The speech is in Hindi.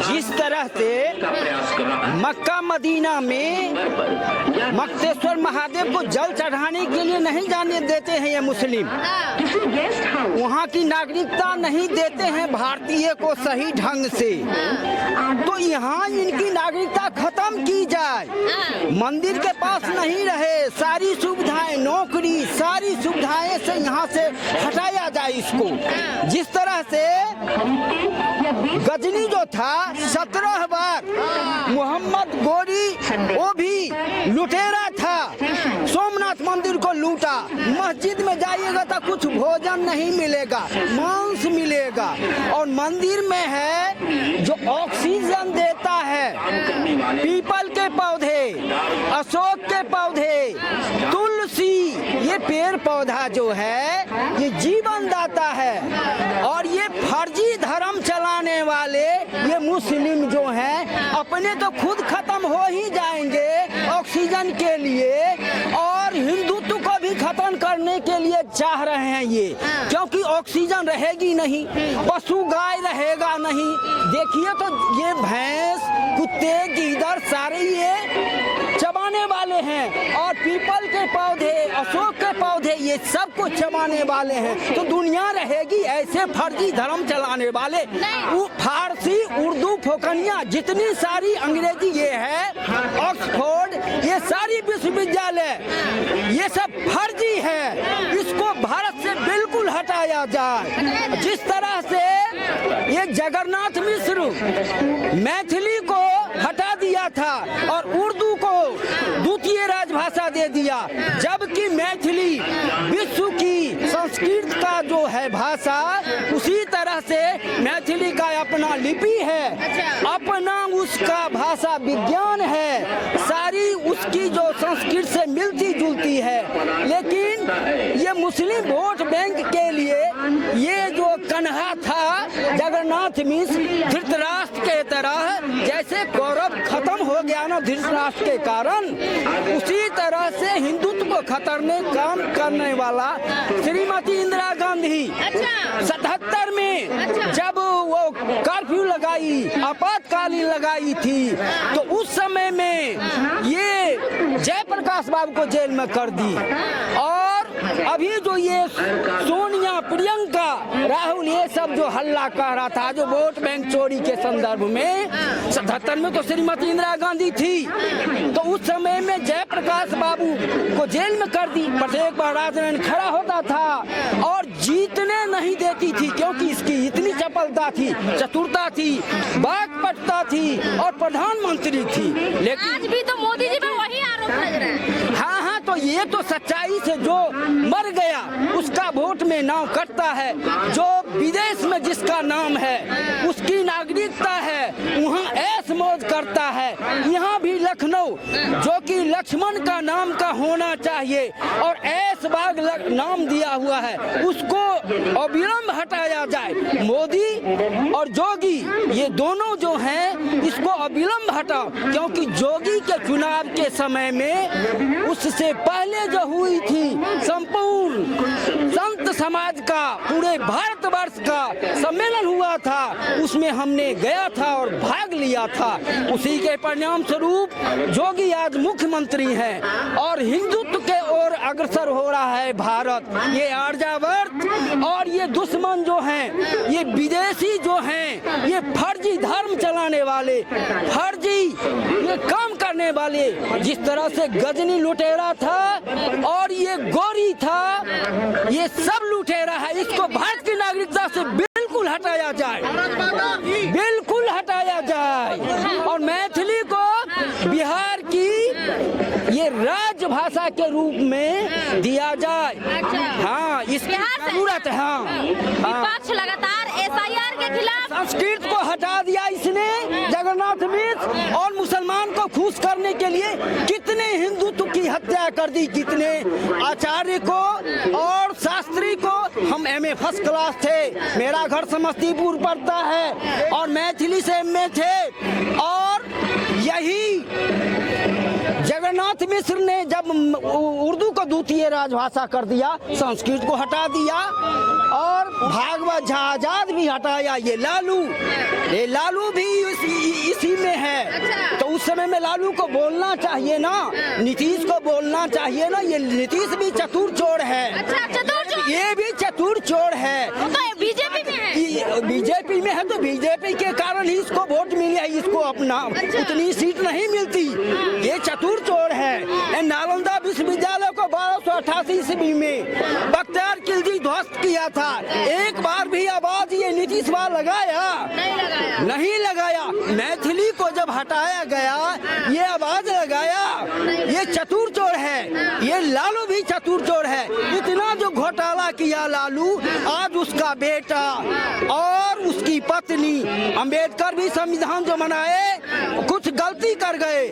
जिस तरह से मक्का मदीना में मक्तेश्वर महादेव को जल चढ़ाने के लिए नहीं जाने देते हैं ये मुस्लिम, वहाँ की नागरिकता नहीं देते हैं भारतीय को सही ढंग से, तो यहाँ इनकी नागरिकता खत्म की जाए, मंदिर के पास नहीं रहे, सारी सुविधाएं, नौकरी, सारी सुविधाएं से यहाँ से हटाया जाए इसको। जिस तरह से गजनी जो था 17 बार मोहम्मद गोरी वो भी लुटेरा था, सोमनाथ मंदिर को लूटा, मस्जिद में जाइएगा तो कुछ भोजन नहीं मिलेगा, मांस मिलेगा, और मंदिर में है जो ऑक्सीजन देता है, पीपल के पौधे, अशोक के पौधे, तुलसी, ये पेड़ पौधा जो है ये जीवन दाता है। और ये फर्जी धर्म चलाने वाले ये मुस्लिम जो हैं अपने तो खुद खत्म हो ही जाएंगे ऑक्सीजन के लिए, और हिंदुत्व को भी खत्म करने के लिए चाह रहे हैं ये, क्योंकि ऑक्सीजन रहेगी नहीं, पशु गाय रहेगा नहीं। देखिए तो ये भैंस, कुत्ते, गीदड़ सारे ये चबाने वाले हैं, और पीपल के पौधे, अशोक के पौधे, ये सब को चबाने वाले हैं, तो दुनिया रहेगी ऐसे फर्जी धर्म चलाने वाले। फारसी, उर्दू, फोकनिया, जितनी सारी अंग्रेजी ये है, ऑक्सफोर्ड, ये सारी विश्वविद्यालय ये सब फर्जी है, इसको भारत से बिल्कुल हटाया जाए। जिस तरह से ये जगन्नाथ मिश्र मैथिली को हटा दिया था और उर्दू को द्वितीय राजभाषा दे दिया, जबकि मैथिली विश्व की संस्कृत का जो है भाषा, उसी तरह से मैथिली का अपना लिपि है, अपना उसका भाषा विज्ञान है, सारी उसकी जो संस्कृत से मिलती जुलती है। लेकिन ये मुस्लिम वोट बैंक के लिए ये जो कन्हा था जगन्नाथ मिश्र, धृतराष्ट्र के तरह, जैसे कौरव खत्म हो गया ना धृतराष्ट्र के कारण, उसी तरह से हिंदुत्व को खतरने काम करने वाला श्रीमती इंदिरा गांधी 77 में जब वो कर्फ्यू लगाई, आपातकालीन लगाई थी, तो उस समय में ये जयप्रकाश बाबू को जेल में कर दी। और अभी जो ये सोनिया, प्रियंका, राहुल, ये सब जो हल्ला कर रहा था जो वोट बैंक चोरी के संदर्भ में, 77 में तो श्रीमती इंदिरा गांधी थी, तो उस समय में जयप्रकाश बाबू को जेल में कर दी। प्रत्येक बार राजनयन खड़ा होता था और जीतने नहीं देती थी, क्योंकि इसकी इतनी चपलता थी, चतुरता थी, वाक्पटुता थी और प्रधानमंत्री थी। लेकिन आज भी तो मोदी जी पे वही आरोप लग रहा है। हाँ, तो ये तो सच्चाई से जो मर गया उसका वोट में नाम कटता है, जो विदेश में जिसका नाम है, उसकी नागरिकता है, वहाँ ऐश मौज करता है। यहाँ भी लखनऊ जो कि लक्ष्मण का नाम का होना चाहिए और ऐश बाग नाम दिया हुआ है, उसको अविलंब हटाया जाए। मोदी और जोगी ये दोनों जो हैं इसको अविलंब हटाओ, क्योंकि जोगी के चुनाव के समय में उससे पहले जो हुई थी संपूर्ण संत समाज का, पूरे भारतवर्ष का सम्मेलन हुआ था, उसमें हमने गया था और भाग लिया था। उसी के परिणाम स्वरूप जोगी आज मुख्यमंत्री हैं और हिंदुत्व के ओर अग्रसर हो रहा है भारत। ये आर्यावर्त और ये दुश्मन जो हैं, ये विदेशी जो हैं, ये फर्जी धर्म चलाने वाले, फर्जी ये काम करने वाले, जिस तरह से गजनी लुटेरा था और ये गोरी था, ये सब लुटेरा है। इसको भारत की नागरिकता से बिल्कुल हटाया जाए, बिल्कुल हटाया जाए, और मैथिली को बिहार की ये राजभाषा के रूप में दिया जाए। हाँ, इसकी जरूरत है। हाँ, विपक्ष लगातार SIR के खिलाफ, संस्कृत को हटा दिया इसने जगन्नाथ मिश्र, और मुसलमान को खुश करने के लिए कितने हिंदुत्व की हत्या कर दी, कितने आचार्य को और शास्त्री को। हम MA फर्स्ट क्लास थे, मेरा घर समस्तीपुर पड़ता है और मैथिली से MA थे, और यही जगन्नाथ मिश्र ने जब उर्दू को द्वितीय राजभाषा कर दिया, संस्कृत को हटा दिया और भागवत झा आजाद भी हटाया। ये लालू भी इसी में है। तो उस समय में लालू को बोलना चाहिए ना, नीतीश को बोलना चाहिए ना, ये नीतीश भी चतुर चोर है। अच्छा, चतुर चोर, ये भी चतुर चोर है। तो बीजेपी में है। बीजेपी में है तो बीजेपी के कारण ही इसको वोट मिली है, इसको अपना उतनी सीट नहीं मिलती। ये चतुर चोर है। नालंदा विश्वविद्यालय को 1288 ईस्वी में बख्तियार खिलजी ध्वस्त किया था। एक बार भी आवाज ये नीतीश वाला लगाया नहीं लगाया। मैथिली को जब हटाया गया ये आवाज लगाया। ये चतुर चोर है। ये लालू भी चतुर चोर है। इतना जो घोटाला किया लालू, आज उसका बेटा और उसकी पत्नी, अंबेडकर भी संविधान जो बनाए कुछ गलती कर गए।